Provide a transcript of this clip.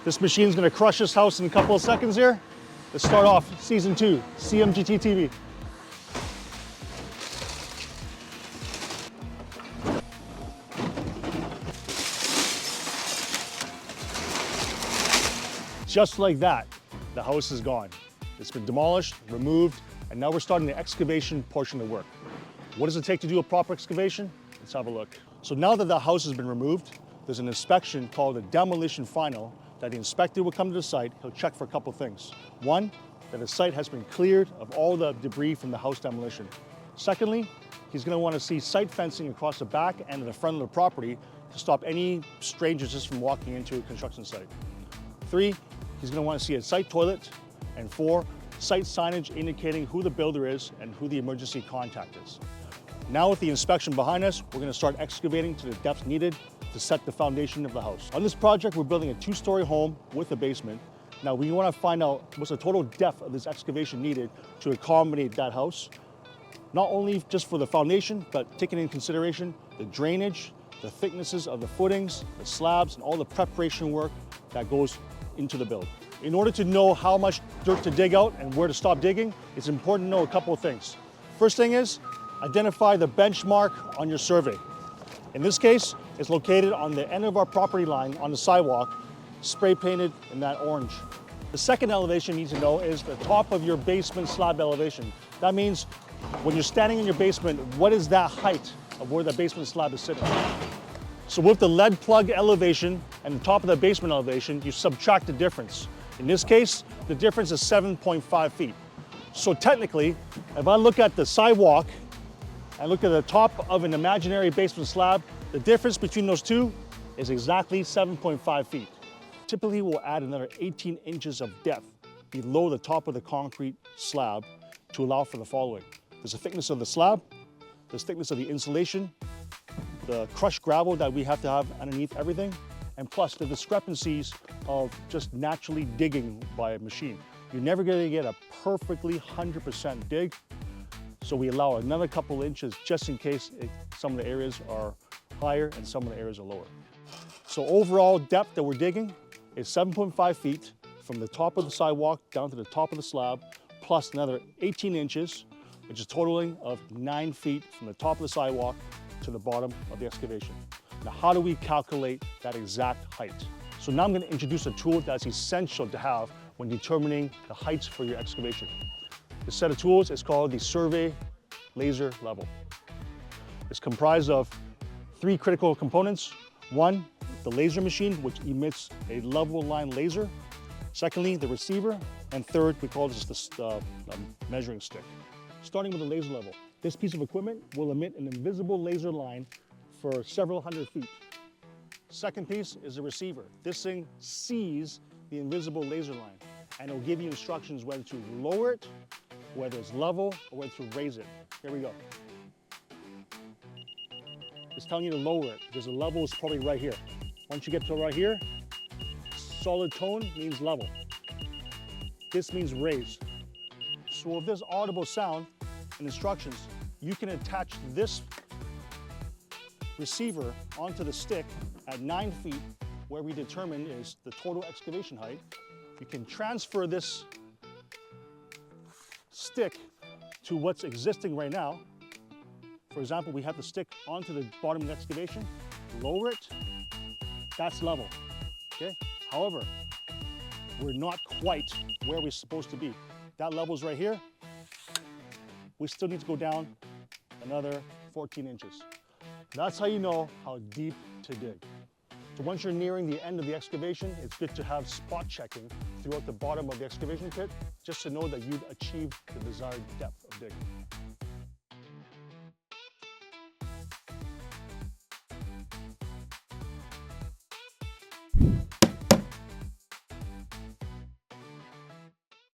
This machine's gonna crush this house in a couple of seconds here. Let's start off season 2, CMGT TV. Just like that, the house is gone. It's been demolished, removed, and now we're starting the excavation portion of the work. What does it take to do a proper excavation? Let's have a look. So now that the house has been removed, there's an inspection called a demolition final that the inspector will come to the site. He'll check for a couple things. One, that the site has been cleared of all the debris from the house demolition. Secondly, he's going to want to see site fencing across the back and the front of the property to stop any strangers just from walking into a construction site. 3, he's going to want to see a site toilet. And 4, site signage indicating who the builder is and who the emergency contact is. Now with the inspection behind us, we're going to start excavating to the depth needed to set the foundation of the house. On this project, we're building a 2-story home with a basement. Now we want to find out what's the total depth of this excavation needed to accommodate that house. Not only just for the foundation, but taking into consideration the drainage, the thicknesses of the footings, the slabs, and all the preparation work that goes into the build. In order to know how much dirt to dig out and where to stop digging, it's important to know a couple of things. First thing is, identify the benchmark on your survey. In this case, it's located on the end of our property line on the sidewalk, spray painted in that orange. The second elevation you need to know is the top of your basement slab elevation. That means when you're standing in your basement, what is that height of where the basement slab is sitting? So with the lead plug elevation and the top of the basement elevation, you subtract the difference. In this case, the difference is 7.5 feet. So technically, if I look at the sidewalk and look at the top of an imaginary basement slab, the difference between those two is exactly 7.5 feet. Typically, we'll add another 18 inches of depth below the top of the concrete slab to allow for the following. There's the thickness of the slab, there's thickness of the insulation, the crushed gravel that we have to have underneath everything, and plus the discrepancies of just naturally digging by a machine. You're never gonna get a perfectly 100% dig, so we allow another couple inches just in case some of the areas are higher and some of the areas are lower. So overall depth that we're digging is 7.5 feet from the top of the sidewalk down to the top of the slab, plus another 18 inches, which is totaling of 9 feet from the top of the sidewalk to the bottom of the excavation. Now, how do we calculate that exact height? So now I'm going to introduce a tool that's essential to have when determining the heights for your excavation. This set of tools is called the survey laser level. It's comprised of 3 critical components. 1, the laser machine, which emits a level line laser. Secondly, the receiver. And third, we call this the measuring stick. Starting with the laser level, this piece of equipment will emit an invisible laser line for several hundred feet. Second piece is the receiver. This thing sees the invisible laser line, and it will give you instructions whether to lower it, whether it's level, or whether to raise it. Here we go. It's telling you to lower it because the level is probably right here. Once you get to right here, solid tone means level. This means raise. So with this audible sound and instructions, you can attach this receiver onto the stick at 9 feet, where we determine is the total excavation height. You can transfer this stick to what's existing right now. For example, we have the stick onto the bottom of the excavation, lower it, that's level, okay? However, we're not quite where we're supposed to be. That level's right here. We still need to go down another 14 inches. That's how you know how deep to dig. So once you're nearing the end of the excavation, it's good to have spot checking throughout the bottom of the excavation pit, just to know that you've achieved the desired depth of digging.